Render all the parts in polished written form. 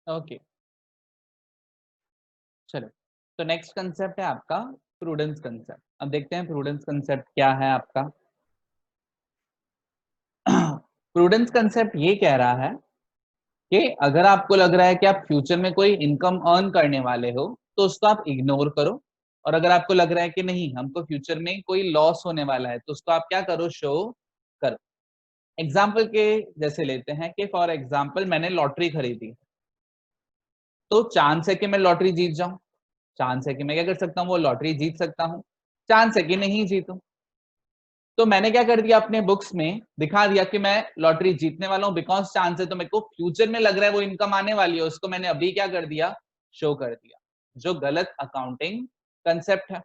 Okay, चलो। तो next concept है आपका प्रूडेंस कंसेप्ट। अब देखते हैं प्रूडेंस कंसेप्ट क्या है आपका। प्रूडेंस कंसेप्ट ये कह रहा है कि अगर आपको लग रहा है कि आप फ्यूचर में कोई इनकम अर्न करने वाले हो तो उसको आप इग्नोर करो, और अगर आपको लग रहा है कि नहीं हमको फ्यूचर में कोई लॉस होने वाला है तो उसको आप क्या करो, शो करो। एग्जाम्पल के जैसे लेते हैं कि फॉर एग्जाम्पल मैंने लॉटरी खरीदी, तो चांस है कि मैं लॉटरी जीत जाऊं, चांस है कि मैं क्या कर सकता हूँ, वो लॉटरी जीत सकता हूँ, चांस है कि नहीं जीतूं। तो मैंने क्या कर दिया, अपने बुक्स में दिखा दिया कि मैं लॉटरी जीतने वाला हूँ, बिकॉज चांस है, तो मेरे को फ्यूचर में लग रहा है वो इनकम आने वाली है, उसको मैंने अभी क्या कर दिया, शो कर दिया, जो गलत अकाउंटिंग कंसेप्ट है।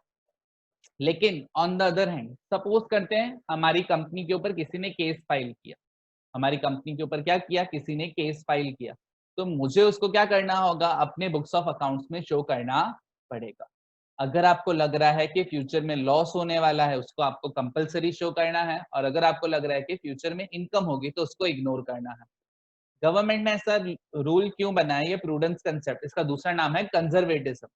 लेकिन on the other hand suppose करते हैं हमारी कंपनी के ऊपर किसी ने केस फाइल किया, हमारी कंपनी के ऊपर क्या किया, किसी ने केस फाइल किया, तो मुझे उसको क्या करना होगा, अपने बुक्स ऑफ अकाउंट्स में शो करना पड़ेगा। अगर आपको लग रहा है कि फ्यूचर में लॉस होने वाला है उसको आपको कंपलसरी शो करना है, और अगर आपको लग रहा है कि फ्यूचर में इनकम होगी तो उसको इग्नोर करना है। गवर्नमेंट ने ऐसा रूल क्यों बनाया, ये प्रूडेंस कंसेप्ट, इसका दूसरा नाम है कंजर्वेटिज्म।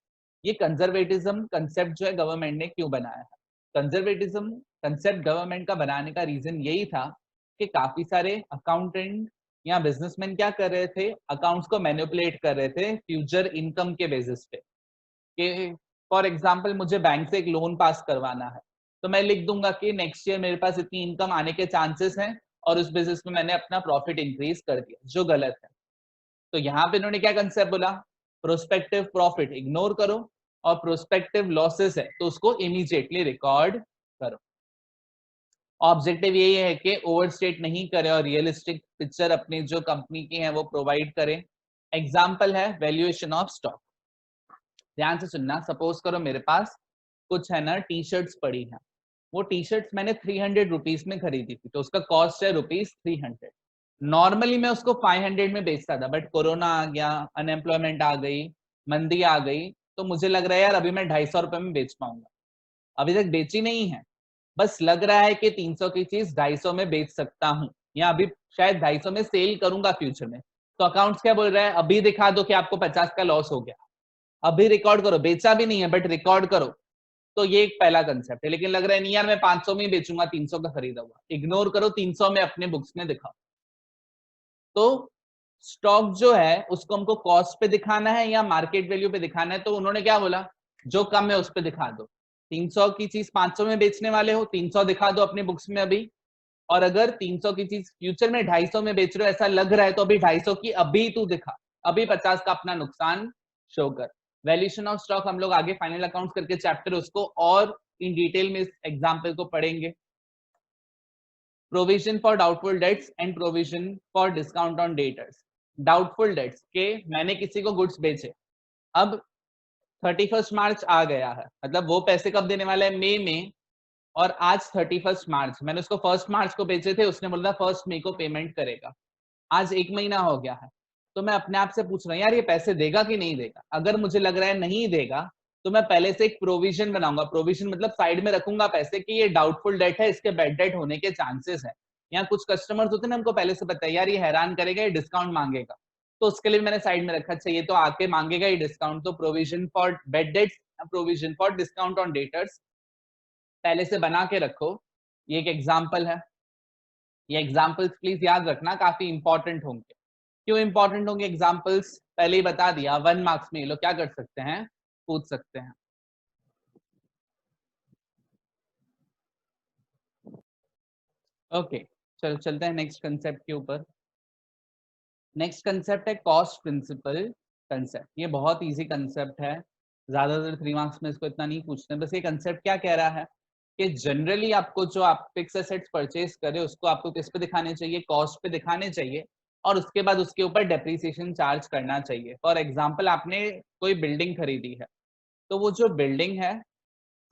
ये कंजर्वेटिज्म कंसेप्ट जो है गवर्नमेंट ने क्यों बनाया है, कंजर्वेटिज्म कंसेप्ट गवर्नमेंट का बनाने का रीजन यही था कि काफी सारे अकाउंटेंट या बिजनेसमैन क्या कर रहे थे, अकाउंट्स को मैनिपुलेट कर रहे थे फ्यूचर इनकम के बेसिस पे। कि फॉर एग्जाम्पल मुझे बैंक से एक लोन पास करवाना है, तो मैं लिख दूंगा कि नेक्स्ट ईयर मेरे पास इतनी इनकम आने के चांसेस हैं, और उस बेसिस पे मैंने अपना प्रॉफिट इंक्रीज कर दिया, जो गलत है। तो यहाँ पे इन्होंने क्या कंसेप्ट बोला, प्रोस्पेक्टिव प्रॉफिट इग्नोर करो, और प्रोस्पेक्टिव लॉसेस है तो उसको इमीडिएटली रिकॉर्ड करो। ऑब्जेक्टिव यही है कि ओवरस्टेट नहीं करें और रियलिस्टिक पिक्चर अपनी जो कंपनी की है वो प्रोवाइड करें। एग्जाम्पल है वैल्यूएशन ऑफ स्टॉक। ध्यान से सुनना, सपोज करो मेरे पास कुछ है ना टी शर्ट्स पड़ी हैं, वो टी शर्ट्स मैंने 300 रुपीज में खरीदी थी, तो उसका कॉस्ट है ₹300। नॉर्मली मैं उसको 500 में बेचता था, बट कोरोना आ गया, अनएम्प्लॉयमेंट आ गई, मंदी आ गई, तो मुझे लग रहा है यार अभी मैं 250 रुपए में बेच पाऊंगा। अभी तक बेची नहीं है, बस लग रहा है कि 300 की चीज 250 में बेच सकता हूँ, या अभी शायद 250 में सेल करूंगा फ्यूचर में। तो अकाउंट्स क्या बोल रहा है, अभी दिखा दो कि आपको 50 का लॉस हो गया, अभी रिकॉर्ड करो, बेचा भी नहीं है बट रिकॉर्ड करो। तो ये एक पहला कंसेप्ट है। लेकिन लग रहा है नहीं यार मैं 500 में ही बेचूंगा, 300 का खरीदा हुआ, इग्नोर करो, 300 में अपने बुक्स में दिखाओ। तो स्टॉक जो है उसको हमको कॉस्ट पे दिखाना है या मार्केट वैल्यू पे दिखाना है, तो उन्होंने क्या बोला, जो कम है उस पे दिखा दो। 300 की चीज 500 में बेचने वाले हो, 300 दिखा दो अपने बुक्स में अभी। और अगर 300 की चीज फ्यूचर में 250 में बेच रहे हो ऐसा लग रहा है, तो अभी 250 की अभी तू दिखा, अभी 50 का अपना नुकसान शो कर। वैल्यूएशन ऑफ स्टॉक हम लोग आगे फाइनल अकाउंट्स करके चैप्टर उसको और इन डिटेल में इस एग्जाम्पल को पढ़ेंगे। Provision for doubtful debts and provision for discount on debtors. Doubtful debts के मैंने किसी को गुड्स बेचे, अब 31 मार्च आ गया है, मतलब वो पैसे कब देने वाला है, मई में, और आज 31 मार्च, मैंने उसको 1 मार्च को बेचे थे, उसने बोला 1 मई को पेमेंट करेगा, आज 1 महीना हो गया है। तो मैं अपने आप से पूछ रहा हूँ यार ये पैसे देगा कि नहीं देगा। अगर मुझे लग रहा है नहीं देगा तो मैं पहले से एक प्रोविजन बनाऊंगा, प्रोविजन मतलब साइड में रखूंगा पैसे कि ये डाउटफुल डेट है, इसके बैड डेट होने के चांसेस है। या कुछ कस्टमर्स होते हैं ना, हमको पहले से पता है यार ये हैरान करेगा, ये डिस्काउंट मांगेगा, तो उसके लिए मैंने साइड में रखा, अच्छा ये तो आके मांगेगा ये डिस्काउंट, तो provision for bad debts, provision for discount on debtors पहले से बना के रखो। ये एक एग्जाम्पल है, ये एग्जाम्पल्स प्लीज याद रखना, काफी इंपॉर्टेंट होंगे। क्यों इंपॉर्टेंट होंगे एग्जाम्पल्स, पहले ही बता दिया, 1 मार्क्स में ये लोग क्या कर सकते हैं, पूछ सकते हैं। ओके, चलते हैं नेक्स्ट कंसेप्ट के ऊपर। नेक्स्ट कंसेप्ट है कॉस्ट प्रिंसिपल कंसेप्ट। ये बहुत इजी कंसेप्ट है, ज्यादातर 3 मार्क्स में इसको इतना नहीं पूछते। बस ये कंसेप्ट क्या कह रहा है कि जनरली आपको जो आप फिक्स एसेट्स परचेज करें उसको आपको किस पे दिखाने चाहिए, कॉस्ट पे दिखाने चाहिए, और उसके बाद उसके ऊपर डेप्रिसिएशन चार्ज करना चाहिए। फॉर एग्जाम्पल आपने कोई बिल्डिंग खरीदी है, तो वो जो बिल्डिंग है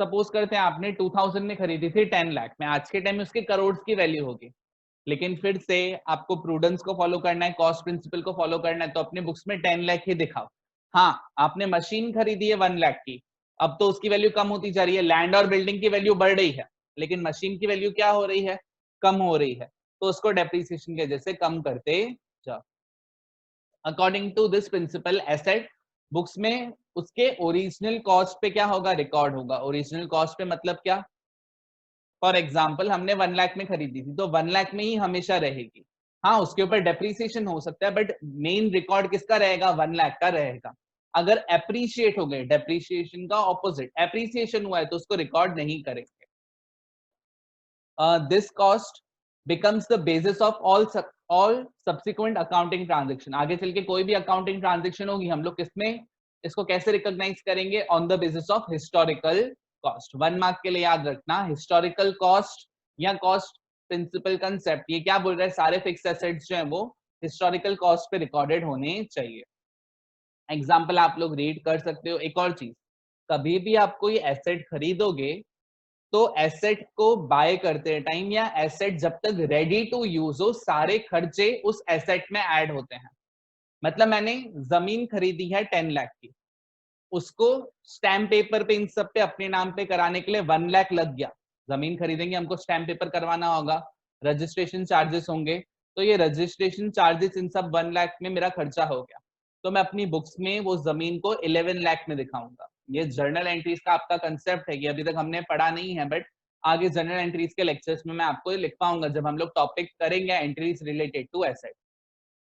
सपोज करते हैं आपने 2000 में खरीदी थी 10 लाख में, आज के टाइम में उसके करोड़ की वैल्यू होगी। लेकिन फिर से आपको प्रूडेंस को फॉलो करना है, कॉस्ट प्रिंसिपल को फॉलो करना है, तो अपने बुक्स में 10 लाख ही दिखाओ। हाँ, आपने मशीन खरीदी है 1 लाख की, अब तो उसकी वैल्यू कम होती जा रही है, लैंड और बिल्डिंग की वैल्यू बढ़ रही है, लेकिन मशीन की वैल्यू क्या हो रही है, कम हो रही है, तो उसको डेप्रिसिएशन के जैसे कम करते जाओ। According to this principal asset books में उसके ओरिजिनल कॉस्ट पे क्या होगा, रिकॉर्ड होगा। ओरिजिनल कॉस्ट पे मतलब क्या, फॉर एग्जाम्पल हमने 1 लाख में खरीदी थी तो 1 लाख में ही हमेशा रहेगी। हाँ उसके ऊपर डेप्रीसिएशन हो सकता है बट मेन रिकॉर्ड किसका रहेगा, 1 लाख का रहेगा। अगर एप्रिशिएट हो गए, डेप्रीसिएशन का ऑपोजिट एप्रिसिएशन हुआ है तो उसको रिकॉर्ड नहीं करेंगे। This cost becomes the basis of all subsequent accounting transaction. आगे चल के कोई भी अकाउंटिंग ट्रांजेक्शन होगी हम लोग किसमें इसको कैसे रिकॉग्नाइज करेंगे, on the basis of historical cost. 1 mark के लिए याद रखना, हिस्टोरिकल कॉस्ट या कॉस्ट प्रिंसिपल कंसेप्ट ये क्या बोल रहा है, सारे फिक्स एसेट्स जो है वो हिस्टोरिकल कॉस्ट पे रिकॉर्डेड होने चाहिए। एग्जाम्पल आप लोग रीड कर सकते हो। एक और चीज, कभी भी आप कोई एसेट खरीदोगे तो एसेट को बाय करते टाइम या एसेट जब तक रेडी टू यूज हो सारे खर्चे उस एसेट में ऐड होते हैं। मतलब मैंने जमीन खरीदी है 10 लाख की, उसको स्टैम्प पेपर पे इन सब पे अपने नाम पे कराने के लिए 1 लाख लग गया। जमीन खरीदेंगे हमको स्टैम्प पेपर करवाना होगा, रजिस्ट्रेशन चार्जेस होंगे, तो ये रजिस्ट्रेशन चार्जेस इन सब 1 लाख में मेरा खर्चा हो गया, तो मैं अपनी बुक्स में वो जमीन को 11 लाख में दिखाऊंगा। ये जर्नल एंट्रीज का आपका कंसेप्ट है, ये अभी तक हमने पढ़ा नहीं है बट आगे जर्नल एंट्रीज के लेक्चर्स में मैं आपको लिख पाऊंगा जब हम लोग टॉपिक करेंगे entries related to asset.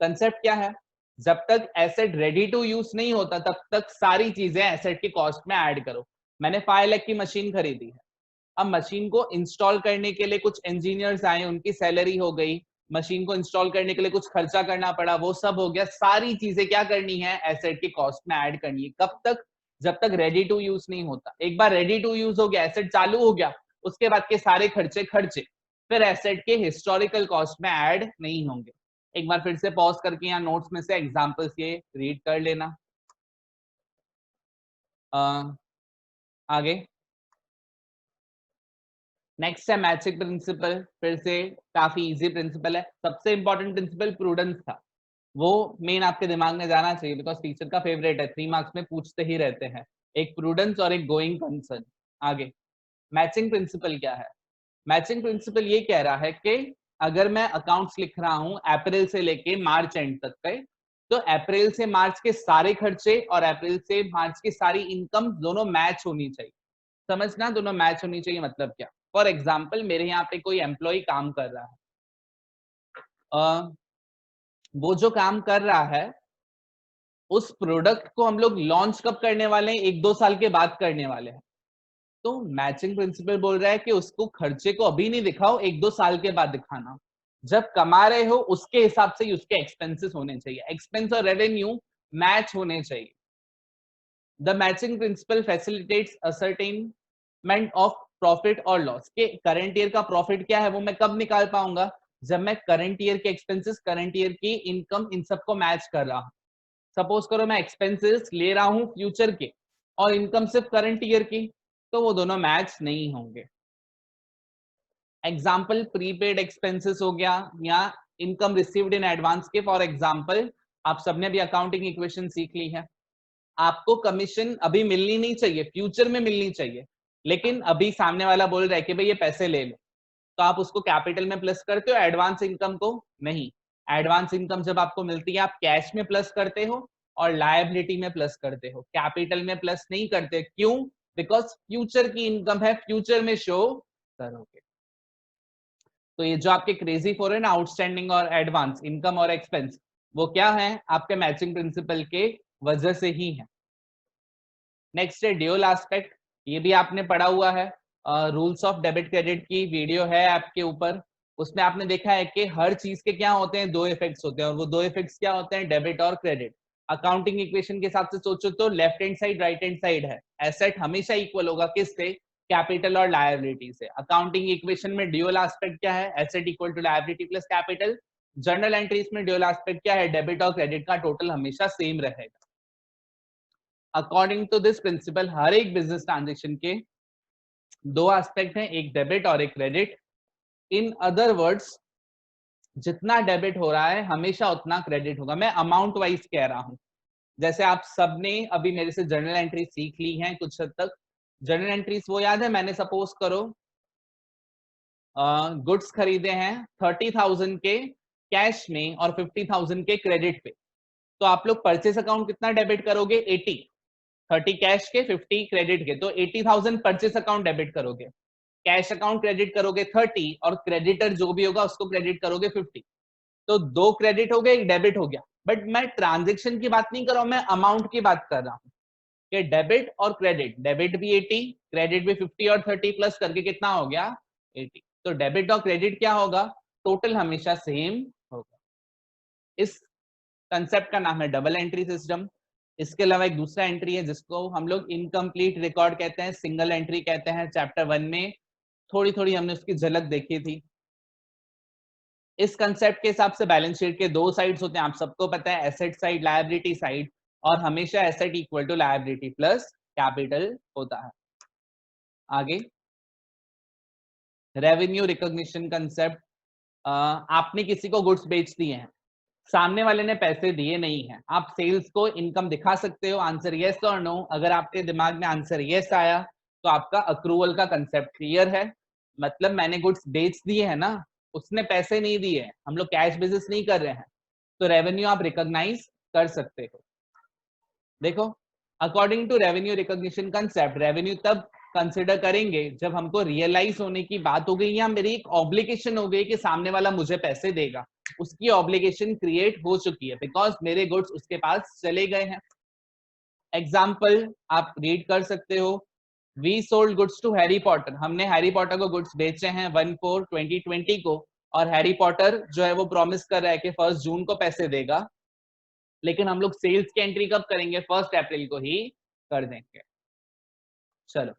Concept क्या है, जब तक एसेट रेडी टू यूज नहीं होता तब तक सारी चीजें एसेट की कॉस्ट में ऐड करो। मैंने 5 लाख की मशीन खरीदी है, अब मशीन को इंस्टॉल करने के लिए कुछ इंजीनियर्स आए, उनकी सैलरी हो गई, मशीन को इंस्टॉल करने के लिए कुछ खर्चा करना पड़ा, वो सब हो गया, सारी चीजें क्या करनी है, एसेट की कॉस्ट में ऐड करनी है। कब तक, जब तक रेडी टू यूज नहीं होता। एक बार रेडी टू यूज हो गया, एसेट चालू हो गया, उसके बाद के सारे खर्चे फिर एसेट के हिस्टोरिकल कॉस्ट में ऐड नहीं होंगे। एक बार फिर से पॉज करके यहाँ नोट्स में से एग्जांपल्स ये रीड कर लेना। आगे नेक्स्ट है मैचिंग प्रिंसिपल, फिर से काफी इजी प्रिंसिपल है। सबसे इंपॉर्टेंट प्रिंसिपल प्रूडेंस था, वो मेन आपके दिमाग में जाना चाहिए बिकॉज टीचर का फेवरेट है, 3 मार्क्स में पूछते ही रहते हैं। एक प्रूडेंस और एक गोइंग कंसर्न। आगे मैचिंग प्रिंसिपल क्या है, मैचिंग प्रिंसिपल ये कह रहा है कि अगर मैं अकाउंट्स लिख रहा हूं अप्रैल से लेके मार्च एंड तक के, तो अप्रैल से मार्च के सारे खर्चे और अप्रैल से मार्च की सारी इनकम दोनों मैच होनी चाहिए। समझना, दोनों मैच होनी चाहिए मतलब क्या। फॉर एग्जाम्पल मेरे यहाँ पे कोई एम्प्लॉय काम कर रहा है, वो जो काम कर रहा है उस प्रोडक्ट को हम लोग लॉन्च कब करने वाले हैं, 1-2 साल के बाद करने वाले हैं। तो मैचिंग प्रिंसिपल बोल रहा है कि उसको खर्चे को अभी नहीं दिखाओ, 1-2 साल के बाद दिखाना। जब कमा रहे हो उसके हिसाब से ही उसके एक्सपेंसेस होने चाहिए, एक्सपेंस और रेवेन्यू मैच होने चाहिए। The matching principal facilitates ascertainment of profit और लॉस। के करंट ईयर का प्रॉफिट क्या है वो मैं कब निकाल पाऊंगा, जब मैं करंट ईयर के एक्सपेंसेस, करंट ईयर की इनकम, इन सबको मैच कर रहा हूं। सपोज करो मैं एक्सपेंसेस ले रहा हूं फ्यूचर के और इनकम सिर्फ करंट ईयर की, तो वो दोनों मैच नहीं होंगे। एग्जाम्पल प्रीपेड एक्सपेंसेस हो गया या इनकम रिसीव्ड इन एडवांस के। फॉर एग्जाम्पल आप सबने भी अकाउंटिंग इक्वेशन सीख ली है, आपको कमीशन अभी मिलनी नहीं चाहिए, फ्यूचर में मिलनी चाहिए, लेकिन अभी सामने वाला बोल रहा है कि भाई ये पैसे ले लो, तो आप उसको कैपिटल में प्लस करते हो, एडवांस इनकम को नहीं। एडवांस इनकम जब आपको मिलती है आप कैश में प्लस करते हो और लायबिलिटी में प्लस करते हो, कैपिटल में प्लस नहीं करते। क्यों, बिकॉज फ्यूचर की इनकम है, फ्यूचर में शो करोगे। तो ये जो आपके क्रेजी फोर है ना, आउटस्टैंडिंग और एडवांस इनकम और एक्सपेंस, वो क्या है, आपके मैचिंग प्रिंसिपल के वजह से ही है। नेक्स्ट है ड्यूअल एस्पेक्ट, ये भी आपने पढ़ा हुआ है, रूल्स ऑफ डेबिट क्रेडिट की वीडियो है आपके ऊपर, उसमें आपने देखा है कि हर चीज के क्या होते हैं, 2 इफेक्ट्स होते हैं, और वो 2 इफेक्ट्स क्या होते हैं, डेबिट और क्रेडिट। अकाउंटिंग इक्वेशन के हिसाब से सोचो तो left hand side right hand side है, एसेट हमेशा इक्वल होगा किससे, कैपिटल और लायबिलिटी से। अकाउंटिंग इक्वेशन में ड्यूअल एस्पेक्ट क्या है, asset equal to liability plus capital. Journal entries में ड्यूअल एस्पेक्ट क्या है, डेबिट और क्रेडिट का टोटल हमेशा सेम रहेगा। अकॉर्डिंग टू दिस प्रिंसिपल हर एक बिजनेस ट्रांजेक्शन के 2 एस्पेक्ट हैं, एक डेबिट और एक क्रेडिट। इन अदर वर्ड्स जितना डेबिट हो रहा है हमेशा उतना क्रेडिट होगा। मैं अमाउंट वाइज कह रहा हूं, जैसे आप सबने अभी मेरे से जर्नल एंट्री सीख ली हैं कुछ हद तक। जर्नल एंट्रीज वो याद है, मैंने सपोज करो गुड्स खरीदे हैं 30,000 के कैश में और 50,000 के क्रेडिट पे, तो आप लोग परचेस अकाउंट कितना डेबिट करोगे? 80, 30 कैश के 50 क्रेडिट के, तो 80,000 परचेस अकाउंट डेबिट करोगे, कैश अकाउंट क्रेडिट करोगे 30 और क्रेडिटर जो भी होगा उसको क्रेडिट करोगे 50। तो 2 क्रेडिट हो गए, 1 डेबिट हो गया। बट मैं ट्रांजेक्शन की बात नहीं कर रहा हूं, मैं अमाउंट की बात कर रहा हूं कि डेबिट और क्रेडिट, डेबिट भी 80, क्रेडिट भी 50 और 30 प्लस करके कितना हो गया? 80। तो डेबिट और क्रेडिट क्या होगा? टोटल हमेशा सेम होगा। इस कंसेप्ट का नाम है डबल एंट्री सिस्टम। इसके अलावा एक दूसरा एंट्री है जिसको हम लोग इनकम्प्लीट रिकॉर्ड कहते हैं, सिंगल एंट्री कहते हैं। चैप्टर 1 में थोड़ी थोड़ी हमने उसकी झलक देखी थी। इस कंसेप्ट के हिसाब से बैलेंस शीट के 2 साइड्स होते हैं, आप सबको पता है, एसेट साइड, लायबिलिटी साइड, और हमेशा asset equal to liability plus capital होता है। आगे रेवेन्यू रिकॉग्निशन कंसेप्ट। आपने किसी को गुड्स बेच दिए हैं, सामने वाले ने पैसे दिए नहीं है, आप सेल्स को इनकम दिखा सकते हो, आंसर यस और नो। अगर आपके दिमाग में आंसर यस आया तो आपका अक्रूवल का कंसेप्ट क्लियर है, मतलब मैंने गुड्स बेच दिए है ना, उसने पैसे नहीं दिए, हम लोग कैश बिजनेस नहीं कर रहे हैं, तो रेवेन्यू आप रिकॉग्नाइज कर सकते हो। देखो, according to revenue recognition concept, revenue तब कंसिडर करेंगे जब हमको रियलाइज होने की बात हो गई या मेरी एक ऑब्लिगेशन हो गई कि सामने वाला मुझे पैसे देगा, उसकी ऑब्लिगेशन क्रिएट हो चुकी है बिकॉज मेरे गुड्स उसके पास चले गए हैं। एग्जाम्पल आप रीड कर सकते हो, we sold goods to Harry Potter, हमने हैरी पॉटर को गुड्स बेचे हैं 1/4/2020 को, और हैरी पॉटर जो है वो प्रॉमिस कर रहा है कि 1 जून को पैसे देगा, लेकिन हम लोग सेल्स की एंट्री कब करेंगे? 1 अप्रैल को ही कर देंगे। चलो,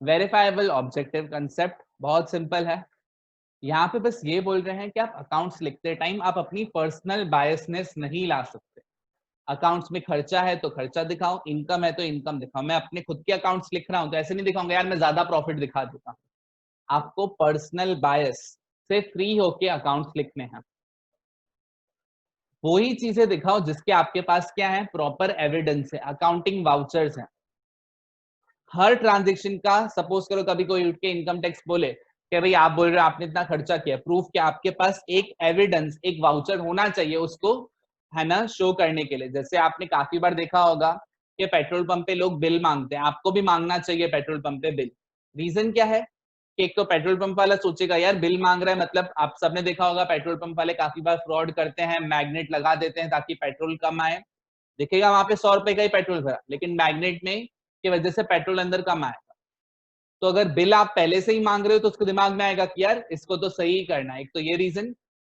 वेरीफाइबल ऑब्जेक्टिव कंसेप्ट बहुत सिंपल है। यहाँ पे बस ये बोल रहे हैं कि आप अकाउंट्स लिखते टाइम आप अपनी पर्सनल बायसनेस नहीं ला सकते। अकाउंट्स में खर्चा है तो खर्चा दिखाओ, इनकम है तो इनकम दिखाओ। मैं अपने खुद के अकाउंट्स लिख रहा हूँ तो ऐसे नहीं दिखाऊंगा यार मैं ज्यादा प्रॉफिट दिखा देता हूँ। आपको पर्सनल बायस से फ्री होके अकाउंट्स लिखने हैं। वही चीजें दिखाओ जिसके आपके पास क्या है? प्रॉपर एविडेंस है, अकाउंटिंग वाउचर्स हैं। हर ट्रांजेक्शन का, सपोज करो कभी कोई उठ के इनकम टैक्स बोले कि भाई आप बोल रहे हो आपने इतना खर्चा किया, प्रूफ क्या? आपके पास एक एविडेंस, एक वाउचर होना चाहिए उसको, है ना, शो करने के लिए। जैसे आपने काफी बार देखा होगा कि पेट्रोल पंप पे लोग बिल मांगते हैं, आपको भी मांगना चाहिए पेट्रोल पंप पे बिल। रीजन क्या है कि एक तो पेट्रोल पंप वाला सोचेगा यार बिल मांग रहा है, मतलब आप सबने देखा होगा पेट्रोल पंप वाले काफी बार फ्रॉड करते हैं, मैग्नेट लगा देते हैं ताकि पेट्रोल कम आए। दिखेगा वहां पे 100 रुपए का ही पेट्रोल भरा, लेकिन मैग्नेट में की वजह से पेट्रोल अंदर कम आएगा। तो अगर बिल आप पहले से ही मांग रहे हो तो उसको दिमाग में आएगा कि यार इसको तो सही करना है। एक तो ये रीजन,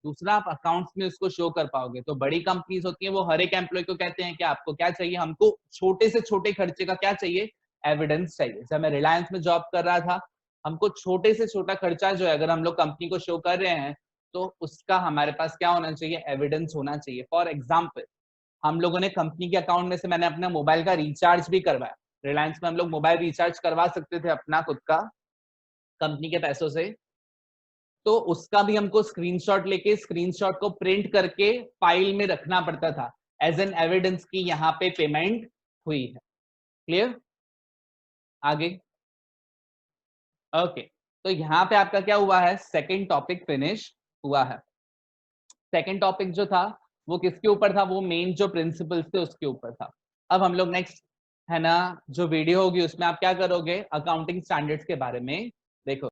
दूसरा आप अकाउंट्स में उसको शो कर पाओगे। तो बड़ी कंपनीज होती है वो हर एक एम्प्लॉय को कहते हैं कि आपको क्या चाहिए? हमको छोटे से छोटे खर्चे का क्या चाहिए? एविडेंस चाहिए। जब मैं रिलायंस में जॉब कर रहा था, हमको छोटे से छोटा खर्चा जो है अगर हम लोग कंपनी को शो कर रहे हैं तो उसका हमारे पास क्या होना चाहिए? एविडेंस होना चाहिए। फॉर एग्जाम्पल, हम लोगों ने कंपनी के अकाउंट में से मैंने अपना मोबाइल का रिचार्ज भी करवाया। रिलायंस में हम लोग मोबाइल रिचार्ज करवा सकते थे अपना खुद का, कंपनी के पैसों से। तो उसका भी हमको स्क्रीनशॉट लेके, स्क्रीनशॉट को प्रिंट करके फाइल में रखना पड़ता था एज एन एविडेंस की यहाँ पे पेमेंट हुई है। क्लियर? आगे ओके, तो यहाँ पे आपका क्या हुआ है? सेकेंड टॉपिक फिनिश हुआ है। सेकेंड टॉपिक जो था वो किसके ऊपर था? वो मेन जो प्रिंसिपल्स थे उसके ऊपर था। अब हम लोग नेक्स्ट, है ना, जो वीडियो होगी उसमें आप क्या करोगे? अकाउंटिंग स्टैंडर्ड्स के बारे में देखो।